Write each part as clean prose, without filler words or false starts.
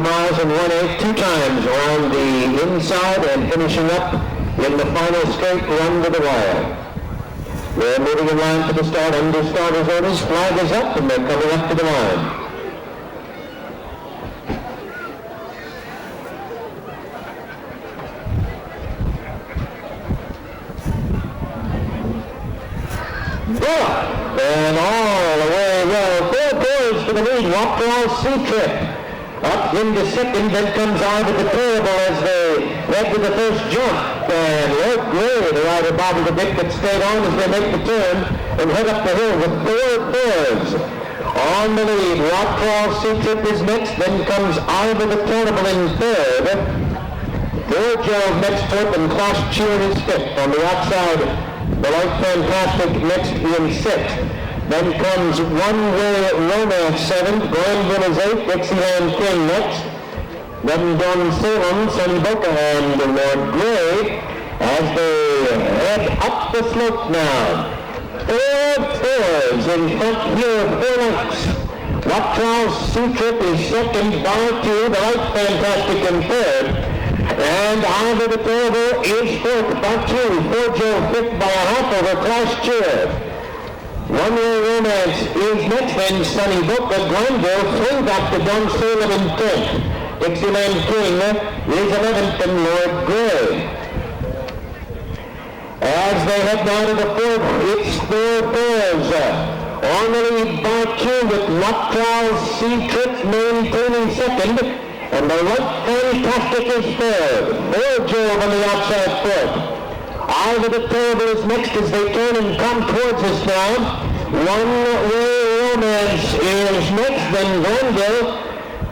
miles and 1/8, 2 times on the inside and finishing up in the final straight run to the wire. They're moving in line to the start under starter's orders. Flag is up and they're coming up to the line. And all the way well. 4 boys for the lead. Rockall Sea-Trip up into second, then comes Alfred the Terrible as they head to the first jump. And Lord Gray, the rider bobbled a bit, but stayed on as they make the turn and head up the hill with 4 boys on the lead. Rockall Sea-Trip is next, then comes Alfred the Terrible in third. Joe next to it, and Klaus Cheer is fifth. On the outside, the Light Fantastic next in sixth. Then comes One Way Romance 7th, Glenwood is 8th, Dixieland King next. Then Don Salem, Sonny Boca, and Lord Gray as they head up the slope now. 4 fours in front here, 4 lengths. Rockall Sea-Trip is second, by 2, the Light Fantastic in third. And Alfred the Terrible is fourth by 2. Joe fifth by a half over Klaus Cheer. One Way Romance is next, then Sonny Boca. Glenville 3 back to Don Salem in 10th. Dixieland King is 11th and Lord Gray. As they head now to the 4th, it's 4 boys. On the lead by 2 with Rockall Sea-Trip maintaining second. And the Light Fantastic is third. Joe on the outside foot. Alfred the Terrible is next as they turn and come towards us now. One Way Romance is next, then Glenville.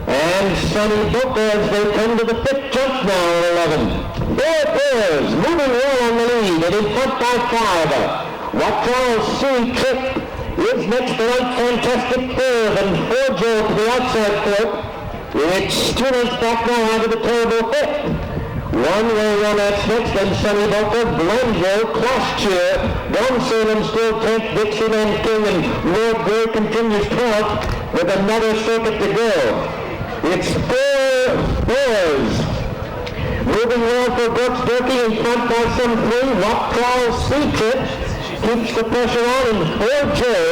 And Sonny Boca as they come to the 5th jump now at 11. 4 pairs moving well on the lead and in front by 5. Rockall Sea-Trip is next, the Light Fantastic third, and Joe to the outside foot. It's 2 lengths back now out of the Terrible 5th. One Way Romance next, then Sonny Boca, Glenville, Klaus Cheer, Don Salem still 10th, Dixieland King, and Lord Gray continues 12th with another circuit to go. It's 4 boys. Moving well for Brooks Durkee in front by some 3. Rockall Sea-Trip keeps the pressure on, and Joe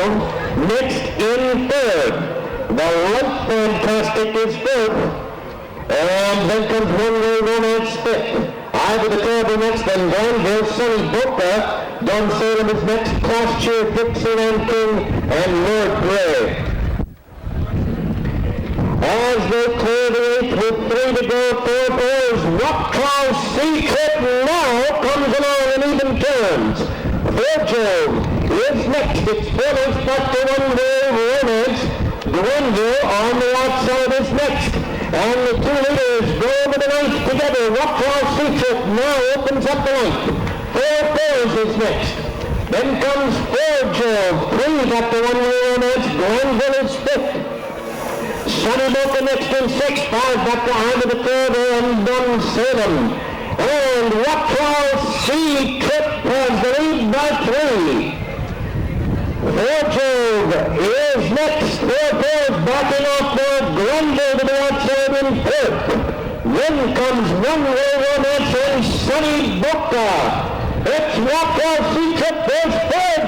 next in third. The Light Fantastic is 5th, and then comes One Way Romance 5th. Alfred the Terrible next, then Glenville, Sonny Boca, Don Salem is next, Klaus Cheer, Dixieland King, and Lord Gray. As they clear the 8th with 3 to go, 4 boys, Rockall Sea-Trip now comes along in even terms. Joe is next, it's 4 lengths back to One Way Romance. Glenville on the outside is next, and the 2 leaders go over the 9th together. Rockall Sea-Trip now opens up the 9th. 4 pairs is next. Then comes Joe. 3 back to One Way Romance. Glenville is 5th. Sonny Boca next in 6th. 5 back to Alfred the Terrible and Don Salem. And Rockall Sea-Trip has the lead by 3. Joe is next. 4 pairs backing off there. Glenville to the outside in 5th. Then comes One Way Romance and Sonny Boca. It's Rockall Sea-Trip. There's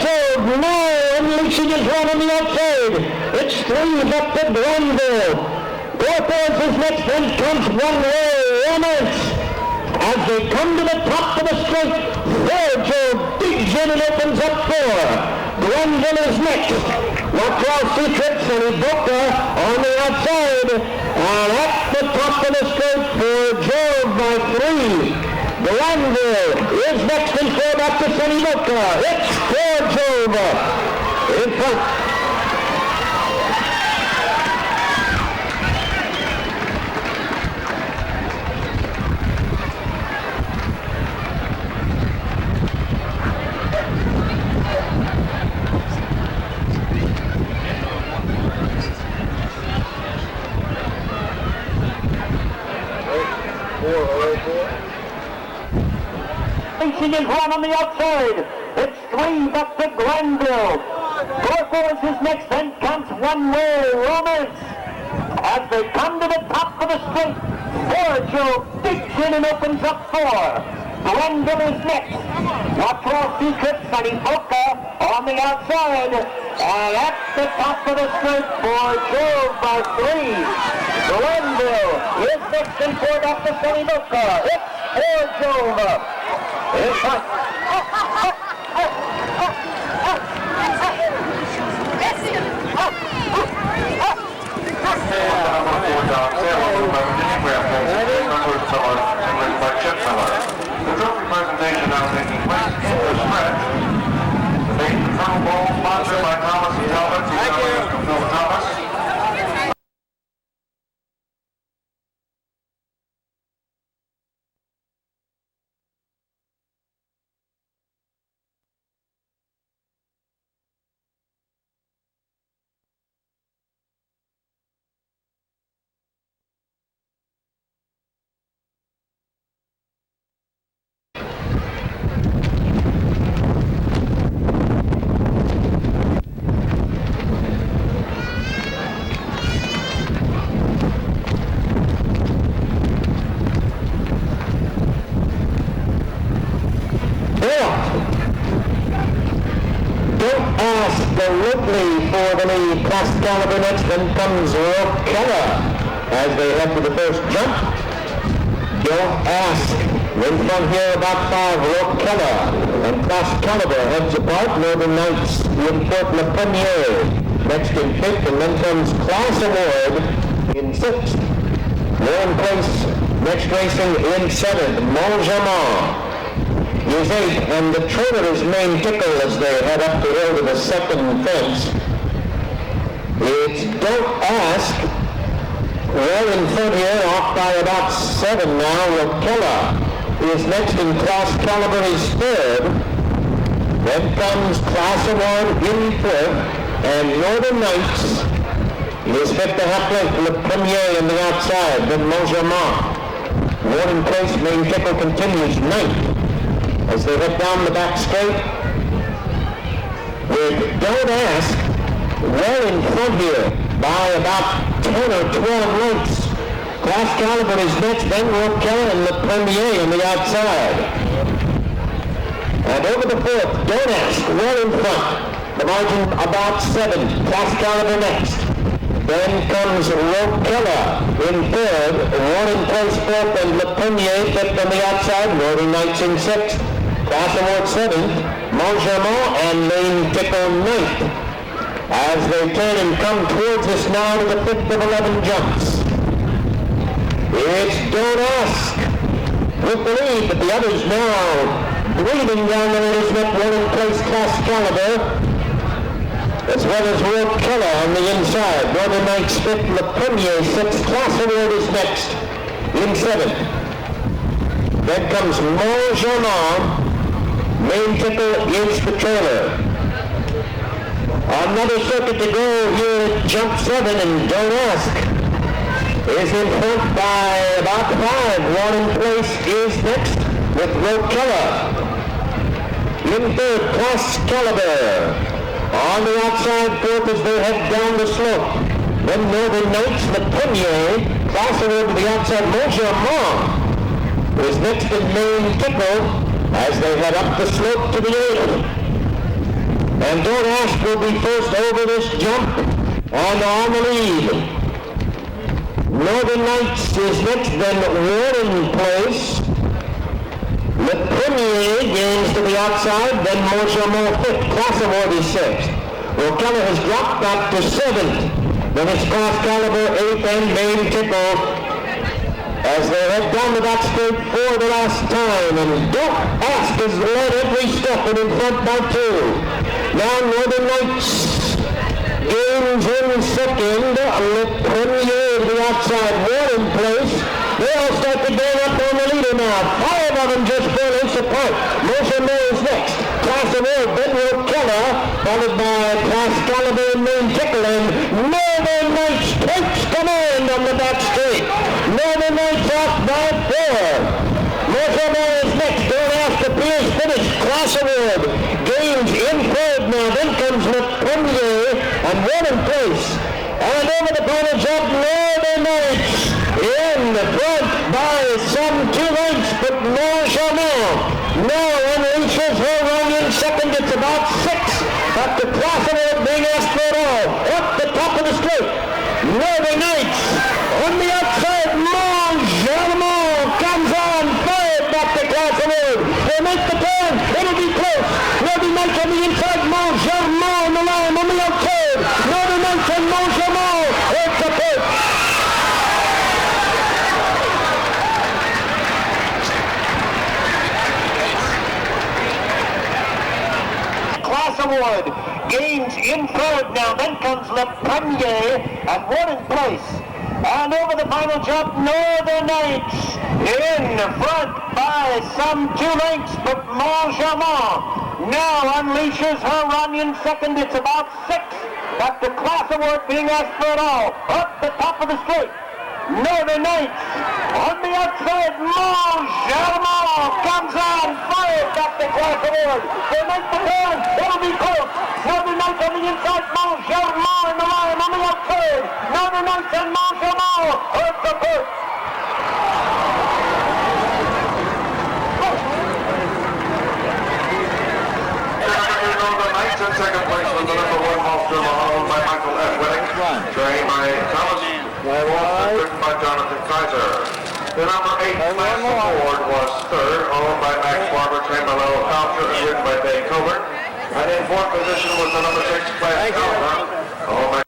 Joe now unleashing his run on the outside. It's 3 up to Glenville. 4 pairs is next. Then comes One Way Romance. As they come to the top of the straight, Joe digs in and opens up 4. Glenville is next. Rockall Sea-Trip, Sonny Boca on the outside. And at the top of the straight for Joe by 3. Glenville is next and 4 back to Sonny Boca. It's Joe in front. Racing in front on the outside. It's 3 back to Glenwood. 4 is next, then comes One Way Romance. As they come to the top of the straight, 4 Joe digs in and opens up 4. Glenwood is next. Natural Secret, Sunny Polka on the outside. And at the top of the straight, 4 Joe by 3. Glenwood is next and 4 after Sunny Polka. It's 4 Joe. It's hot. The trophy presentation now taking place in the stretch. The Maiden Colonel Ball sponsored by Thomas and Talbot. Thank you. Thomas. For the lead, class caliber next, then comes Rocella as they head to the first jump. Don't Ask. In front here about 5, Rocella and class caliber heads apart. Northern Knights in fourth, Le Premier next in fifth, and then comes Class Award in sixth. Warren Place next racing in seventh. Montgermain is 8th, and the trailer is Main Tickle as they head up the hill to the second fence. It's Don't Ask. Well in front here, off by about 7 now. Rocella is next in class caliber is third. Then comes Class Award in fourth, and Northern Knights is fifth to half length. Le Premier in the outside, then Montgermain. Warren Place, Main Tickle continues 9th. As they head down the back straight with Don't Ask well in front here by about 10 or 12 lengths. Class caliber is next, then Rocella and Le Premier on the outside. And over the fourth, Don't Ask well in front. The margin about 7. Class caliber next. Then comes Rocella in third, Warren Place fourth, and Le Premier fifth on the outside. Northern Knights in sixth. Class Award 7th, Montgermain and Main Tickle 9th. As they turn and come towards us now to the 5th of 11 jumps. It's Don't Ask with the lead, but the others now breathing down the Elizabeth Warren Place class caliber, as well as Rocella on the inside. Northern Knights 5th, Le Premier 6th. Class Award is next in 7th. Then comes Montgermain. Main Tickle is the trailer. Another circuit to go here at jump 7, and Don't Ask is in front by about 5. Warren Place is next with Rocella. In third, Class Caliber. On the outside, fourth as they head down the slope. Then Northern Knights, Le Premier. Class Award to the outside, Montgermain is next in Main Tickle as they head up the slope to the 8th. And Don't Ask will be first over this jump and on the lead. Northern Knights is next, then Warren Place. Le Premier gains to the outside, then Montgermain 5th. Class Award is 6th. Rocella has dropped back to 7th. Then it's Class Caliber 8th and Main Tickle as they head down the back straight for the last time. And Don't Ask has led every step and in front by 2. Now Northern Knights gains in second. Le Premier to the outside. Warren Place. They all start to gain up on the leader now. 5 of them just 4 lengths apart. Montgermain is next. Class Award, then Rocella, followed by Class Caliber and Main Tickle. And Northern Knights takes command on the back straight. Northern Knights off by 4. Montgermain is next. Don't Ask appears finished. Class Award gains Gaines in third now. Then comes Le Premier and one in place. And over the final jump, Northern Knights in the front by some 2 lengths, but Montchamon now unleashes her run in second. It's about 6. After Clausenberg being asked for it all. Up the top of the straight. Northern Knights on the outside. Montchamon comes on third. Back to Clausenberg. They make the turn. It'll be close. Northern Knights on the inside. Montchamon on the line on the outside. Northern Knights and Montchamon. It's a pitch. Clausenberg Gaines in third now. Then comes Le Premier and one in place. And over the final jump, Northern Knights in front by some 2 lengths, but Montchamon now unleashes her run in second. It's about 6. After Clausenberg being asked for it all. Up the top of the straight. Northern Knights on the outside. Montchamon comes on third. Back to Clausenberg. They make the turn. It'll be close. Northern Knights on the inside. Montchamon in the line on the outside. Northern Knights and Montchamon. It's the first. Northern Knights in second place with the number 1 Monster owned by Michael F. Whitting. Trained by Thomas. Written by Jonathan Kaiser. The number 8 Class Award was third, owned by Max Barber, trained by Lowell Foucher, and written by Dave Covert. And in fourth position was the number 6 Class Alfred, owned by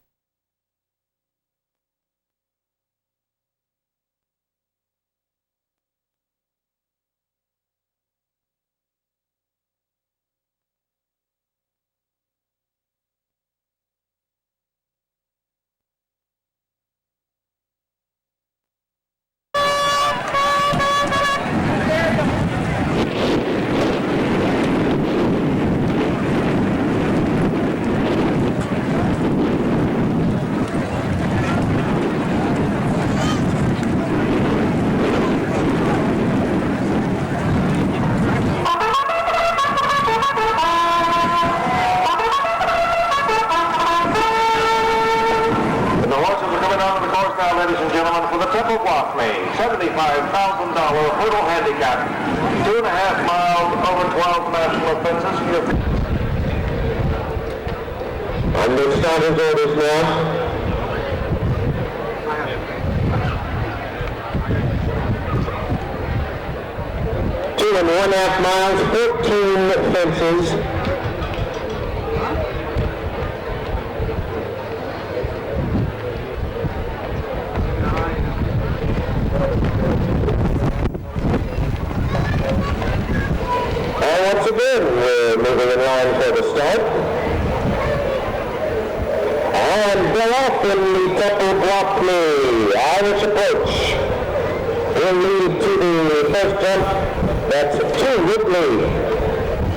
Temple Gwathmey, $75,000 hurdle handicap, 2.5 miles over 12 national fences. Under starter's orders now. Two and 1.5 miles, 14 fences. Once again, we're moving in line for the start. And they're off in the Temple Gwathmey Irish approach. In lead to the first jump, that's 2 Ridley.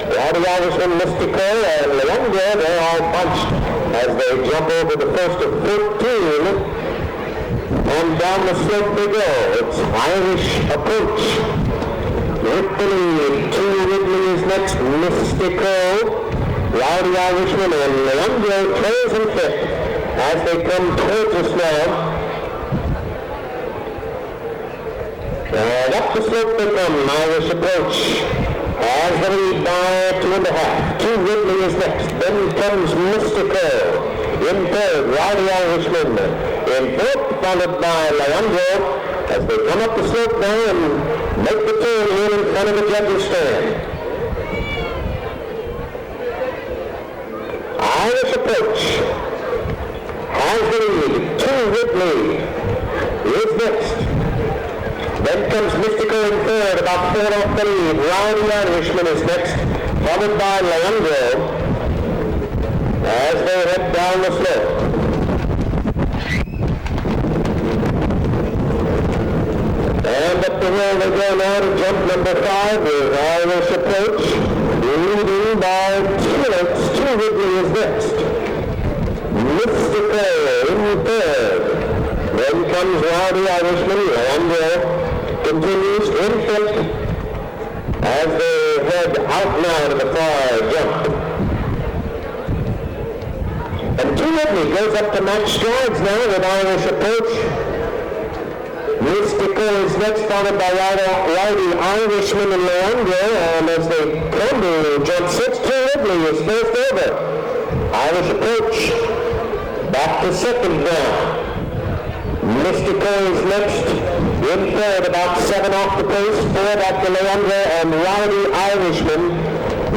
The Irishman Mystico and Leandro, they're all bunched as they jump over the first of 15. And down the slope they go. It's Irish approach. With the lead, 2 Ridley is next, Mystico, Rowdy Irishman, and Leandro trails in fifth as they come towards us now. And up the slope they come, Irish approach, as the lead by 2.5. 2 Ridley is next, then comes Mystico. In third, Rowdy Irishman. In fourth, followed by Leandro, as they come up the slope now and make the turn here in front of the judges' stand. Irish approach has the lead. 2 Ridley is next. Then comes Mystico in third, about 4 off the lead. Rowdy Irishman is next, followed by Leandro as they head down the slope. And up the hill they go now to jump number 5 with Irish approach, leading by 2 lengths. 2 Ridley is next. Mystico in third. Then comes Rowdy Irishman. Leandro continues in fifth as they head out now to the far jump. And 2 Ridley goes up to match strides now with Irish approach. Mystical is next, followed by Rowdy Irishman and Leandro, and as they come to jump 6, 2 Ridley is first over. Irish approach back to second now. Mystical is next in third, about 7 off the pace, 4 back to Leandro and Rowdy Irishman.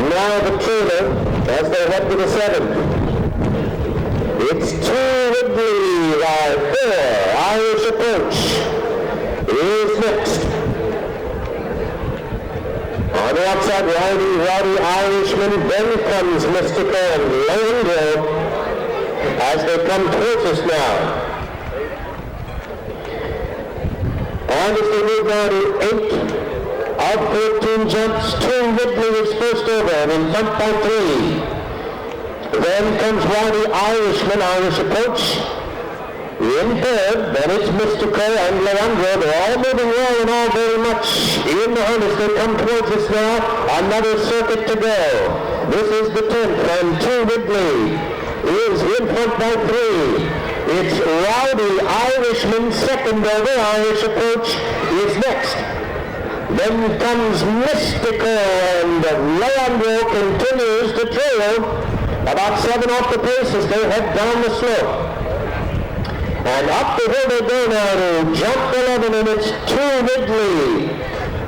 Now the trailer as they head to the 7th. It's 2 Ridley by 4. Irish approach is next. On the outside, Rowdy Irishman, then comes Mystical and Leandro as they come towards us now. And as they move now to 8 of 13 jumps, 2 Ridley is first over and in front by 3. Then comes Rowdy Irishman, Irish approach. In third, then it's Mystical and Leandro. They're all moving well and all very much in the harness. They come towards us now. Another circuit to go. This is the 10th, and 2 Ridley is in front by 3. It's Rowdy Irishman second over. Irish approach is next. Then comes Mystical and Leandro continues to trail. About 7 off the pace as they head down the slope. And up the hill they go now to jump 11, and it's 2 Ridley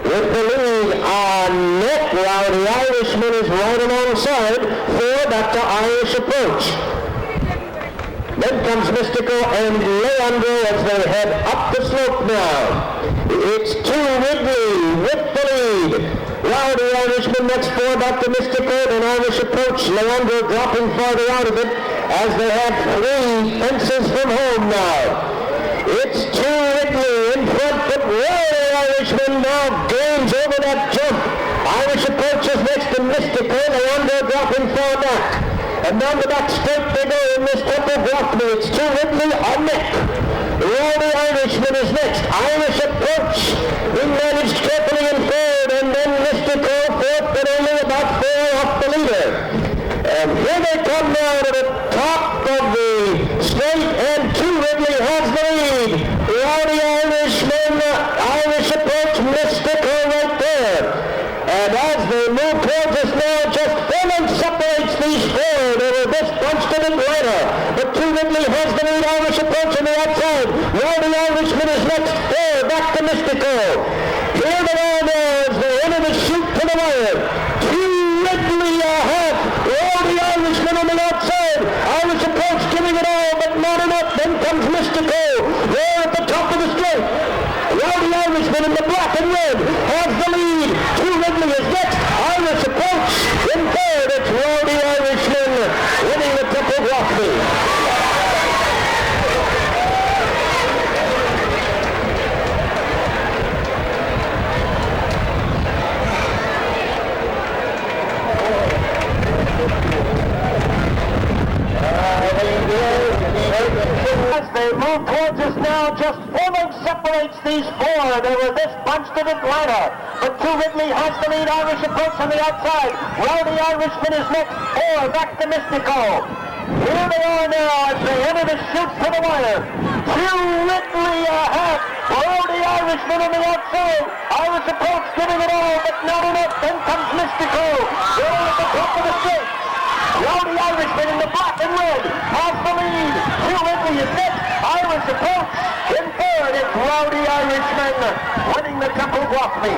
with the lead on net. Rowdy Irishman is right alongside. 4 back to Irish approach. Then comes Mystical and Leandro as they head up the slope now. It's 2 Ridley with the lead. Rowdy Irishman next, 4 back to Mystical and Irish approach. Leandro dropping farther out of it as they have 3 fences from home now. It's 2 Ridley in front, but Rowdy Irishman now gains over that jump. Irish approach is next to Mystical. Leandro dropping far back. And down the back straight they go in this Temple Gwathmey. It's 2 Ridley on neck. Rowdy Irishman is next. Irish approach. He managed carefully in third, and then Mystical fourth, but only about 4 off the leader. And here they come now to the top of the straight, and 2 Ridley has the lead. Rowdy Irishman, Irish approach, Mystical right there. And as they move towards us now, just 4 lengths separates these 4. They were this bunched a bit later. But 2 Ridley has the lead. Irish approach on the outside. Rowdy Irishman is next. 4 back to Mystical. Here they are now as they enter the chute to the wire. 2 Ridley ahead. Rowdy Irishman on the outside. Irish approach giving it all, but not enough. Then comes Mystical. There at the top of the straight. Rowdy Irishman in the black and red has the lead. 2 Ridley is next. Irish approach in third. It's Rowdy Irishman winning the Temple Gwathmey. As they move towards us now, just 4 lengths separates these 4. They were this bunched in Atlanta. But 2 Ridley has the lead. Irish approach on the outside. Rowdy Irishman is next. 4 back to Mystical. Here they are now as they enter the chute to the wire. 2 Ridley ahead. Rowdy Irishman on the outside. Irish approach giving it all, but not enough. Then comes Mystical. They're at the top of the straight. Rowdy Irishman in the black and red has the lead. 2 Ridley is next. Irish approach in third. It's Rowdy Irishman winning the Temple Gwathmey.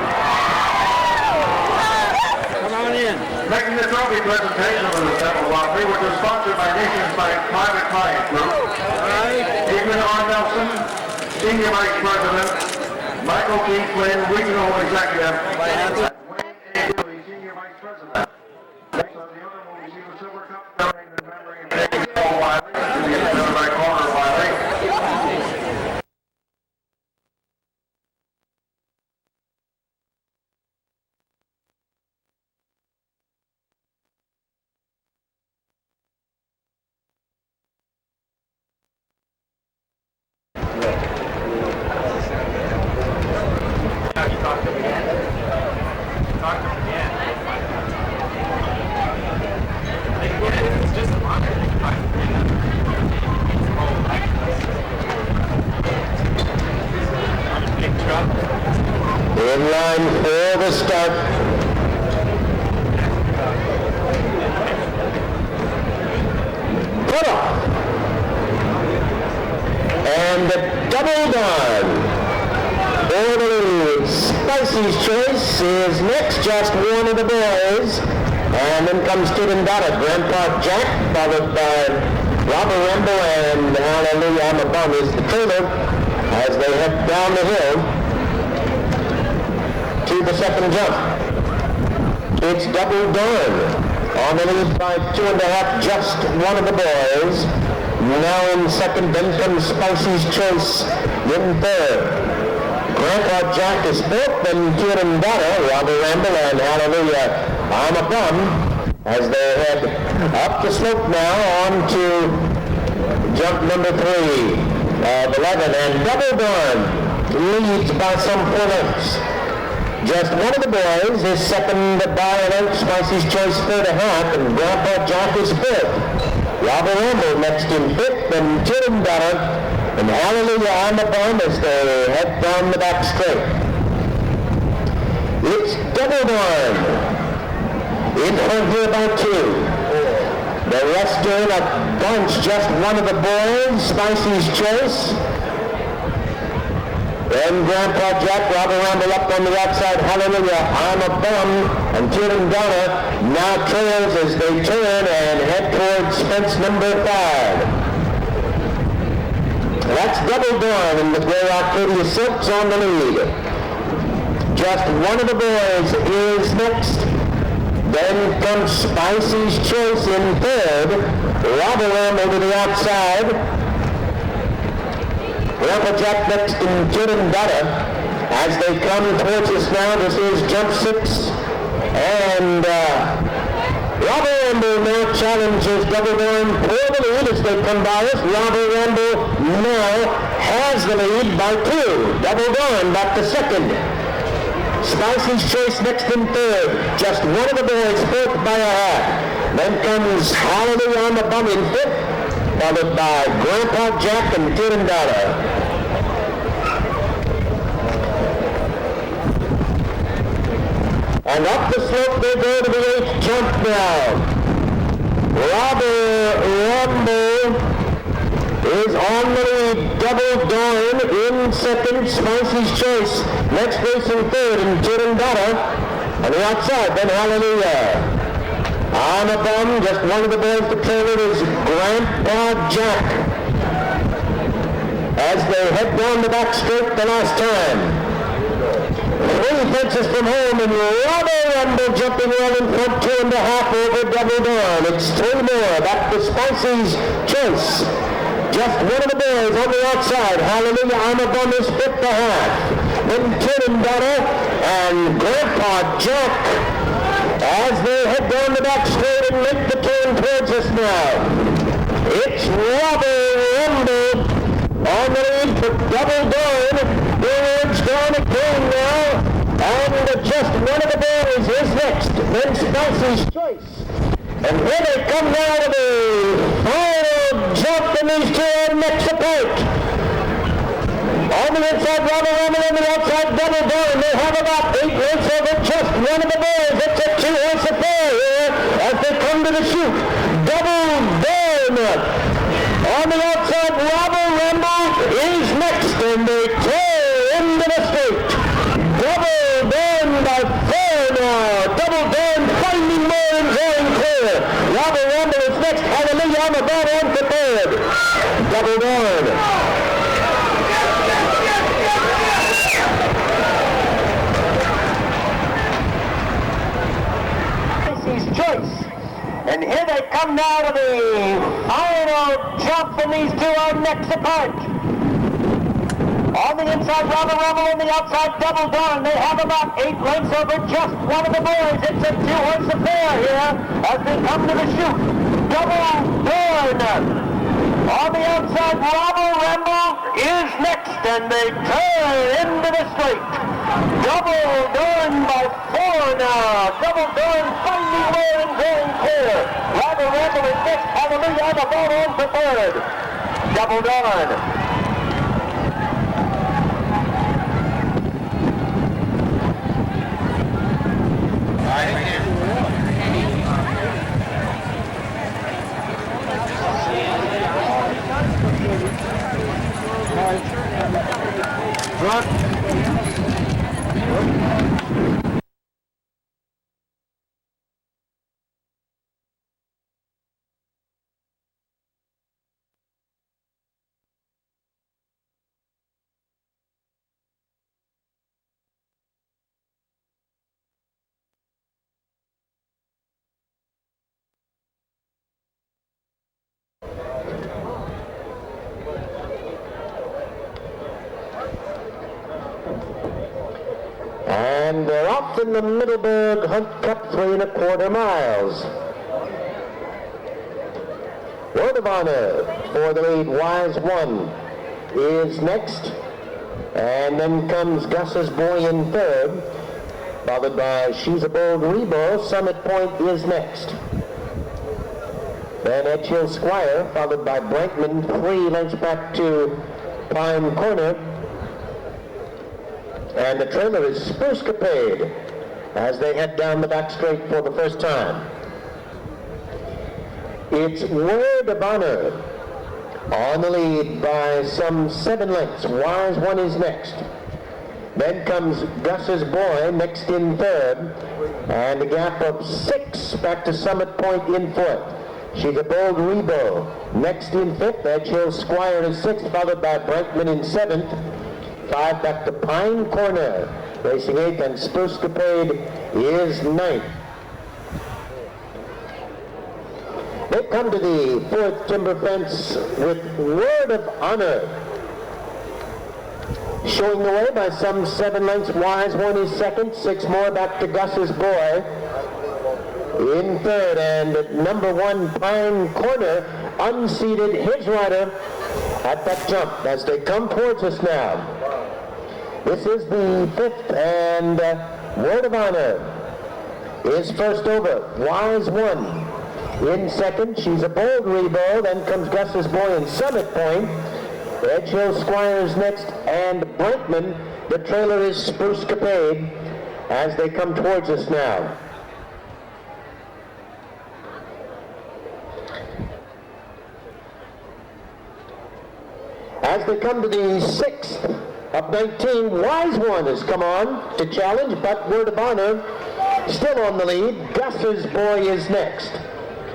Come on in. Making the trophy presentation for the Temple Gwathmey, which is sponsored by Nations by Private Client Group. Eamon R. Nelson, Senior Vice President. Michael T. Flynn, Regional Executive. Wayne A. Dooley, Senior Vice President. Next on the other will receive a silver cup donated in memory of David Wiley, to be presented by Corner Wiley. Talk to him again. in line for the start. Put off. And the double down. For the lead. Spicy's Choice is next, just one of the boys. And then comes Tidendata, Grandpa Jack, followed by Robert Remble, and Hallelujah, I'm a Bum is the trailer as they head down the hill to the second jump. It's Double Dawn on the lead by 2.5, just one of the boys. Now in second, then comes Spicy's Choice in third. Grandpa Jack is fourth, then Tidendata, Robert Remble, and Hallelujah, I'm a Bum, as they head up the slope now on to jump number 3 of 11, and Double Dawn leads by some 4 lengths. Just one of the boys is second by an length, Spicy's Choice 3.5, and Grandpa Jack is fifth. Robert Remble next in fifth, and Tidendata, and Hallelujah, I'm a Bum as they head down the back straight. It's Double Dawn in front here by 2. The rest doing a bunch, just one of the boys, Spicy's Choice. Then Grandpa Jack, Robert Remble up on the outside, Hallelujah, I'm a Bum, and Tidendata now trails as they turn and head towards fence number 5. That's Double Dawn in the gray Arcadia Silks on the lead. Just one of the boys is next. Then comes Spicy's Choice in third. Robert Remble to the outside. Grandpa Jack next in Tidendata. As they come towards us now, this is jump 6. And Robert Remble now challenges Double Dawn for the lead as they come by us. Robert Remble now has the lead by 2. Double Dawn back to second. Spicy's Choice next in third. Just one of the boys fourth by a half. Then comes Hallelujah, I'm a Bum in fifth, followed by Grandpa Jack and Tidendata. And up the slope they go to the 8th jump now. Robert Remble is on the lead. Double Dawn in second, Spicy's Choice next racing third, and Tidendata on the outside. Then Hallelujah, I'm a Bum, just one of the boys to trail it is Grandpa Jack as they head down the back straight the last time. 3 fences from home, and Robert Remble jumping well in front, 2.5 over Double Dawn. It's 3 more, back to Spicy's Choice. Just one of the boys on the outside. Hallelujah, I'm a Bum is 5.5. Then Tidendata and Grandpa Jack as they head down the back straight and make the turn towards us now. It's Robert Remble on the lead for Double Dawn. It's down again now. And just one of the boys is next. Then Spicy's Choice. And here they come now to the final jump, and these 2 are next apart. On the inside, Robert Remble, on the outside, Double Dawn. They have about 8 lengths over just one of the boys. It's a 2-horse affair here as they come to the chute. Double Dawn. On the outside, Robert Remble is next, and they tear into the straight. Double Dawn by 4 now. Double Dawn finding more and going clear. Robert Remble is next. Hallelujah, I'm a Bum on for third. Double Dawn. Choice. And here they come now to the final jump, and these 2 are next apart. On the inside, Robert Remble, on the outside, Double Dawn. They have about 8 lengths over just one of the boys. It's a 2-horse affair here as they come to the chute. Double Dawn. On the outside, Robert Remble is next, and they turn into the straight. Double Dawn by 4 now. Double Dawn finding way and going clear. Robert Remble is next. Hallelujah, I'm a Bum on for third. Double Dawn. And they're off in the Middleburg Hunt Cup 3 1/4 miles. Word of Honor for the lead, Wise One, is next. And then comes Gus's Boy in third, followed by She's a Bold Rebo. Summit Point is next. Then Edgehill Squire, followed by Brankman, 3 lengths back to Pine Corner. And the trailer is Spruce-Capade as they head down the back straight for the first time. It's Word of Honor on the lead by some 7 lengths. Wise One is next. Then comes Gus's Boy next in third, and a gap of 6 back to Summit Point in fourth. She's a Bold Rebo next in fifth. Edgehill Squire is sixth, followed by Brankman in seventh. 5 back to Pine Corner, racing 8th, and Spruce-Capade is 9th. They come to the 4th timber fence with Word of Honor. Showing the way by some 7 lengths. Wise One is second, 6 more back to Gus's Boy in third, and at number 1 Pine Corner, unseated his rider at that jump as they come towards us now. This is the 5th, and Word of Honor is first over. Wise One in second. She's a Bold Rebo. Then comes Gus's Boy in Summit Point. Edgehill Squires next, and Brankman. The trailer is Spruce-Capade as they come towards us now. As they come to the 6th of 19, Wise One has come on to challenge, but Word of Honor still on the lead. Gus's Boy is next.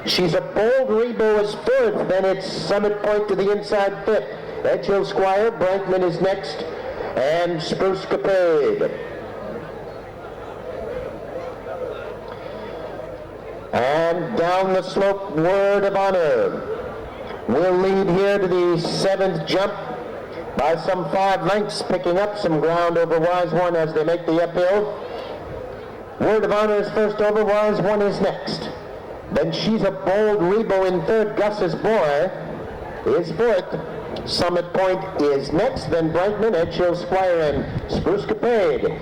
She's a Bold Rebo is fourth, then it's Summit Point to the inside fifth. Edgehill Squire, Brankman is next, and Spruce-Capade. And down the slope, Word of Honor will lead here to the 7th jump by some 5 lengths, picking up some ground over Wise One as they make the uphill. Word of Honor is first over. Wise One is next. Then She's a Bold Rebo in third. Gus's Boy is fourth. Summit Point is next. Then Brankman, Edgehill Squire, and Spruce-Capade.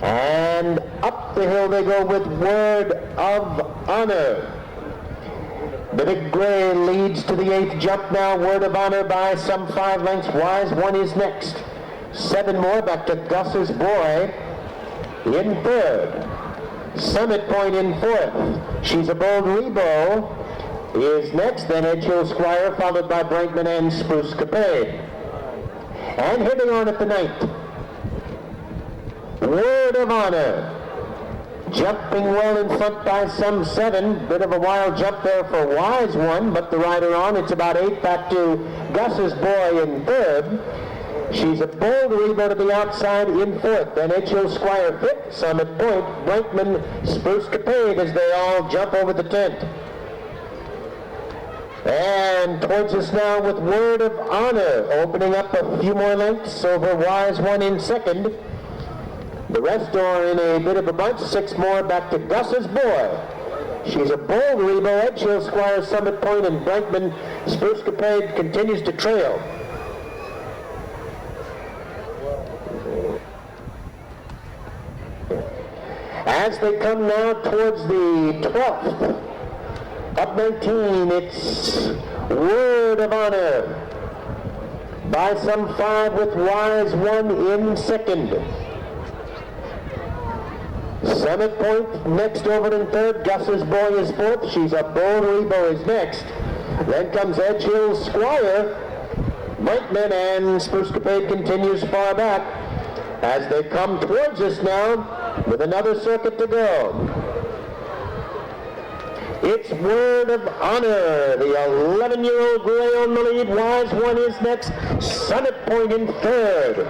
And up the hill they go with Word of Honor. The big gray leads to the 8th jump now. Word of Honor by some 5 lengths. Wise One is next. 7 more back to Gus's Boy in third. Summit Point in fourth. She's a Bold Rebo is next. Then Edgehill Squire, followed by Brankman and Spruce-Capade. And hitting on at the 9th, Word of Honor. Jumping well in front by some 7. Bit of a wild jump there for Wise One, but the rider on. It's about 8 back to Gus's Boy in third. She's a Bold Rebo to the outside in fourth. Then Edgehill Squire fifth. Summit Point, Brankman, Spruce-Capade as they all jump over the tent. And towards us now with Word of Honor, opening up a few more lengths over Wise One in second. The rest are in a bit of a bunch. 6 more back to Gus's Boy. She's a Bold Rebo. Edgehill Squire, Summit Point, and Brankman, Spruce-Capade continues to trail. As they come now towards the 12th of 19, it's Word of Honor by some 5 with Wise One in second. Summit Point next over in third. Gus's Boy is fourth. She's a Bold Rebo is next. Then comes Edge Hill Squire. Brakeman and Spruce Capade continues far back as they come towards us now with another circuit to go. It's Word of Honor, the 11-year-old gray on the lead. Wise One is next. Summit Point in third.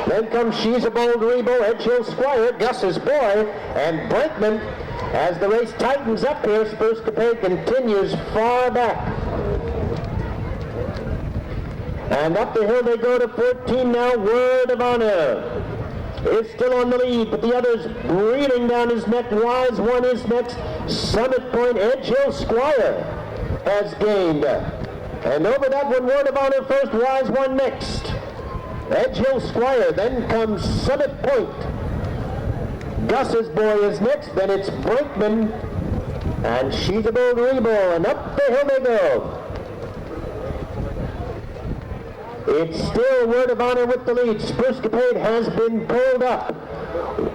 Then comes She's a Bold Rebo, Edge Hill Squire, Gus's Boy, and Brakeman. As the race tightens up here, Spruce Capade continues far back. And up the hill they go to 14 now. Word of Honor is still on the lead, but the others breathing down his neck. Wise One is next. Summit Point, Edge Hill Squire has gained. And over that one, Word of Honor first, Wise One next. Edge Hill Squire, then comes Summit Point. Gus's Boy is next, then it's Brakeman, and She's a Bold Rebo, and up the hill they go. It's still Word of Honor with the lead. Spruce Capade has been pulled up.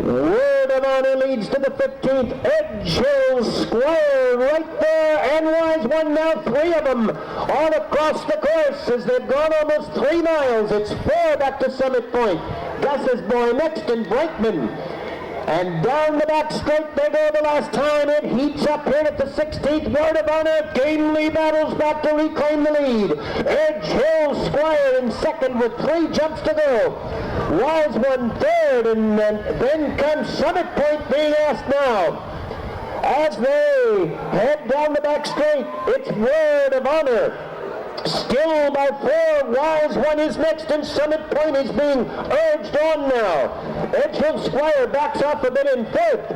Word of Honor leads to the 15th. Edge Hill Squire right there, and Wise One now, three of them all across the course as they've gone almost 3 miles. It's 4 back to Summit Point. Gus's Boy next, and Brakeman. And down the back straight they go the last time. It heats up here at the 16th. Word of Honor gamely battles back to reclaim the lead. Edge Hill Squire in second with 3 jumps to go. Wise One third, and then comes Summit Point being asked now. As they head down the back straight, it's Word of Honor. Still by 4, Wise One is next, and Summit Point is being urged on now. Edge Hill Squire backs off a bit in fifth.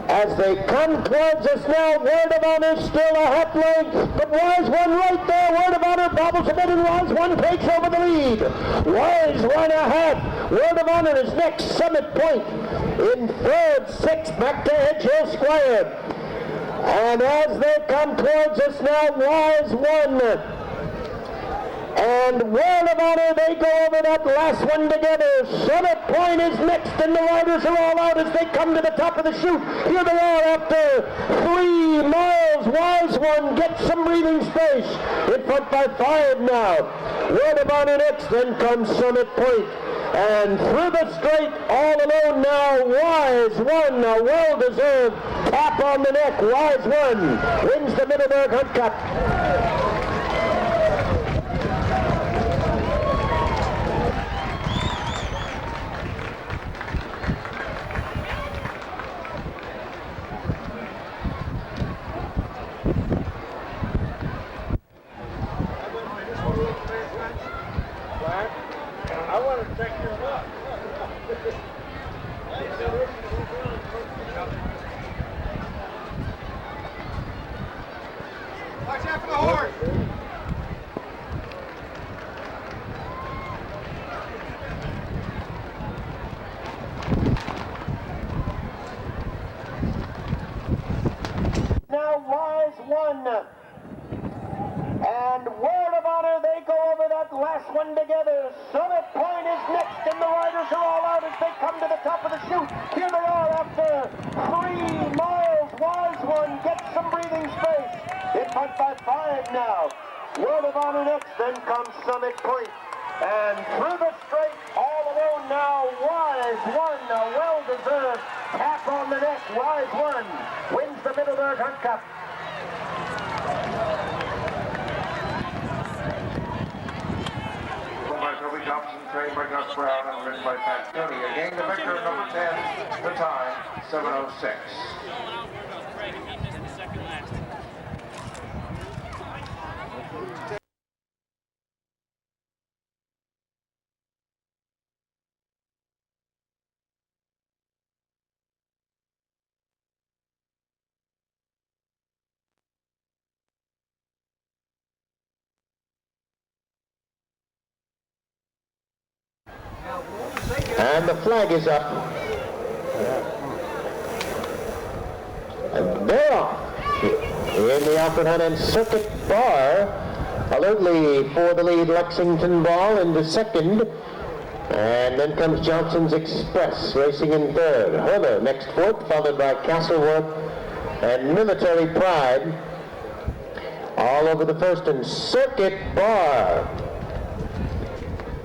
As they come towards us now, Word of Honor still a half length, but Wise One right there. Word of Honor bobbles a bit, and Wise One takes over the lead. Wise One a half. Word of Honor is next. Summit Point in third, 6th, back to Edge Hill Squire. And as they come towards us now, Wise One and Word of Honor, they go over that last one together. Summit Point is next, and the riders are all out as they come to the top of the chute. Here they are after 3 miles. Wise One gets some breathing space. In front by 5 now. Word of Honor next, then comes Summit Point. And through the straight, all alone now, Wise One, a well-deserved tap on the neck. Wise One wins the Middleburg Hunt Cup. I want to check your luck. Watch out for the horse. Now Wise One and Word of Honor, they go over that last one together. Summit Point is next, and the riders are all out as they come to the top of the chute. Here they are after 3 miles. Wise One gets some breathing space. In front by 5 now. Word of Honor next, then comes Summit Point. And through the straight, all alone now, Wise One, a well-deserved tap on the neck. Wise One wins the Middleburg Hunt Cup. By Toby Thompson, trained by Gus Brown, and ridden by Pat Tony. Again, the victor, number 10, the time, 7:06. And the flag is up. And they're off. In the Alfred Hunt and Circuit bar, alertly for the lead, Lexington Ball into second. And then comes Johnson's Express racing in third. Herler next fourth, followed by Castleworth and Military Pride. all over the first, and Circuit Bar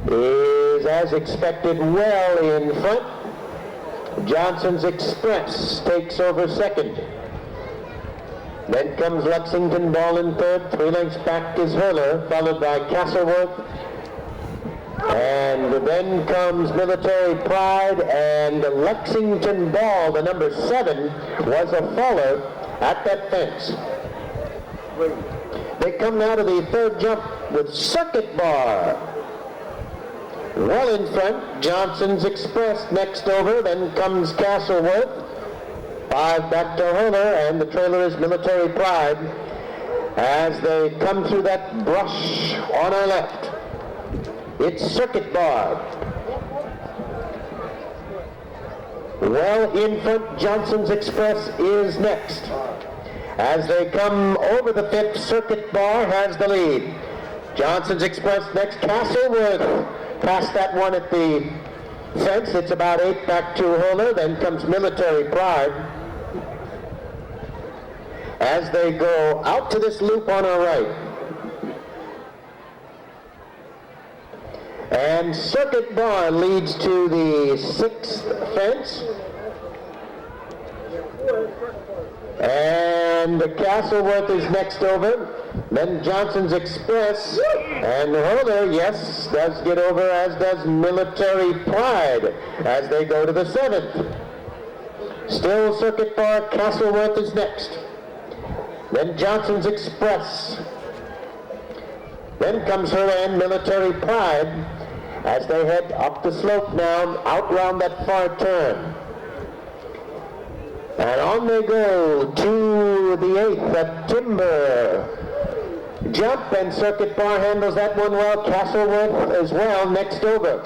is, as expected, well in front. Johnson's Express takes over second. Then comes Lexington Ball in third. 3 lengths back is Hurler, followed by Castleworth. And then comes Military Pride, and Lexington Ball, the number 7, was a faller at that fence. They come now to the third jump with Circuit Bar. Well in front, Johnson's Express next over, then comes Castleworth. 5 back to Hurler, and the trailer is Military Pride as they come through that brush on our left. It's Circuit Bar. Well in front, Johnson's Express is next. As they come over the 5th, Circuit Bar has the lead. Johnson's Express next, Castleworth past that one at the fence. It's about 8 back to Hurler, then comes Military Pride. As they go out to this loop on our right. And Circuit Bar leads to the 6th fence. And Castleworth is next over. Then Johnson's Express. And Hurler, yes, does get over, as does Military Pride as they go to the 7th. Still Circuit Bar, Castleworth is next. Then Johnson's Express. Then comes Hurler and Military Pride as they head up the slope now, out round that far turn. And on they go to the 8th, at Timber Jump, and Circuit Bar handles that one well. Castleworth as well, next over.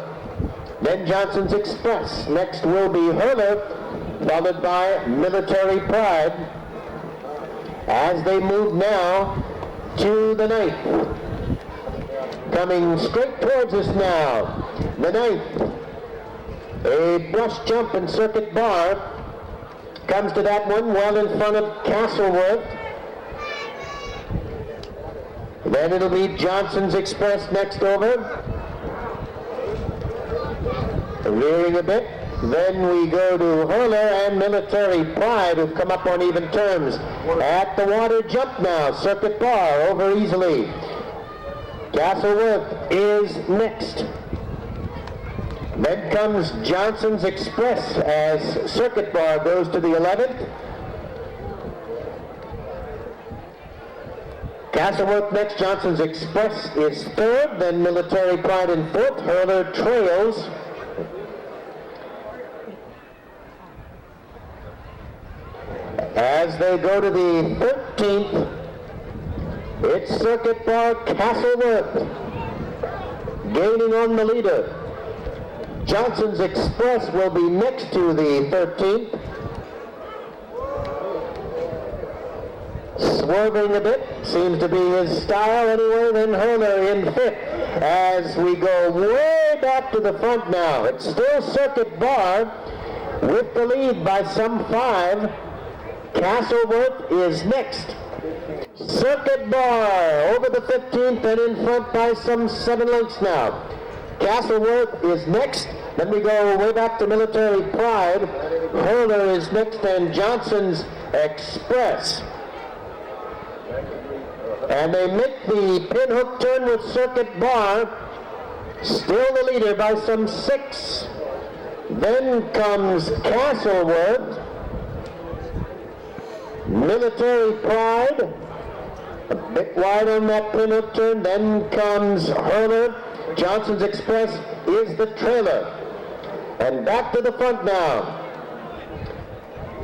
Then Johnson's Express. Next will be Hurler, followed by Military Pride, as they move now to the 9th. Coming straight towards us now, the 9th. A brush jump, and Circuit Bar comes to that one well in front of Castleworth. Then it'll be Johnson's Express next over. Rearing a bit. Then we go to Hurler and Military Pride, who've come up on even terms. At the water jump now, Circuit Bar over easily. Castleworth is next. Then comes Johnson's Express as Circuit Bar goes to the 11th. Castleworth next, Johnson's Express is 3rd, then Military Pride in 4th. Hurler trails. As they go to the 13th, it's Circuit Bar, Castleworth gaining on the leader. Johnson's Express will be next to the 13th. Swerving a bit, seems to be his style anyway, then Hurler in 5th. As we go way back to the front now, it's still Circuit Bar with the lead by some 5. Castleworth is next. Circuit Bar over the 15th and in front by some 7 lengths now. Castleworth is next. Then we go way back to Military Pride. Hurler is next, and Johnson's Express. And they make the pinhook turn with Circuit Bar. Still the leader by some 6. Then comes Castleworth. Military Pride. A bit wide on that pinhook turn. Then comes Hurler. Johnson's Express is the trailer. And back to the front now.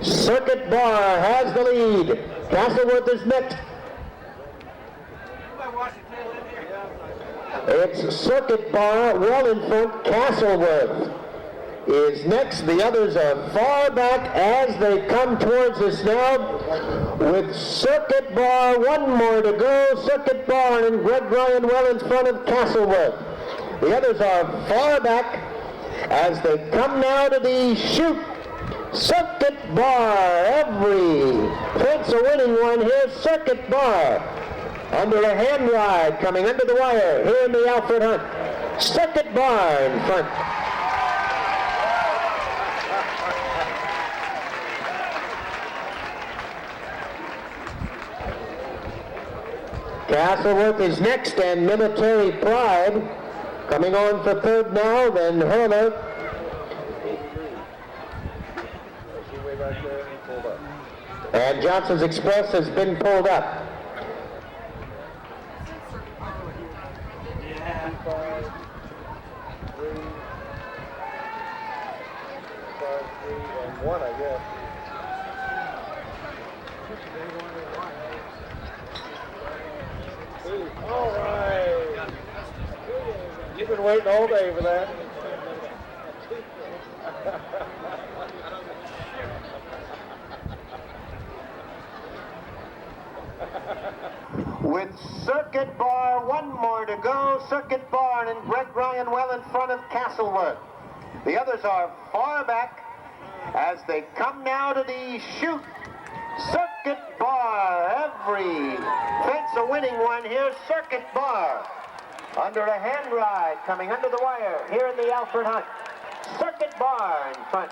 Circuit Bar has the lead. Castleworth is next. It's Circuit Bar well in front. Castleworth is next. The others are far back as they come towards us now. With Circuit Bar, one more to go. Circuit Bar and Greg Ryan well in front of Castleworth. The others are far back as they come now to the chute. Circuit Bar, every fence a winning one here. Circuit Bar Under a hand ride, coming under the wire, here in the Alfred Hunt. Circuit bar in front. Castleworth is next, and Military Pride coming on for third now, then Hurler. And Johnson's Express has been pulled up. One, I guess. All right. You've been waiting all day for that. With Circuit Bar, one more to go. Circuit Bar and Greg Ryan well in front of Castleworth. The others are far back as they come now to the chute. Circuit Bar, every fence a winning one here. Circuit Bar under a hand ride coming under the wire here in the Alfred Hunt. Circuit Bar in front.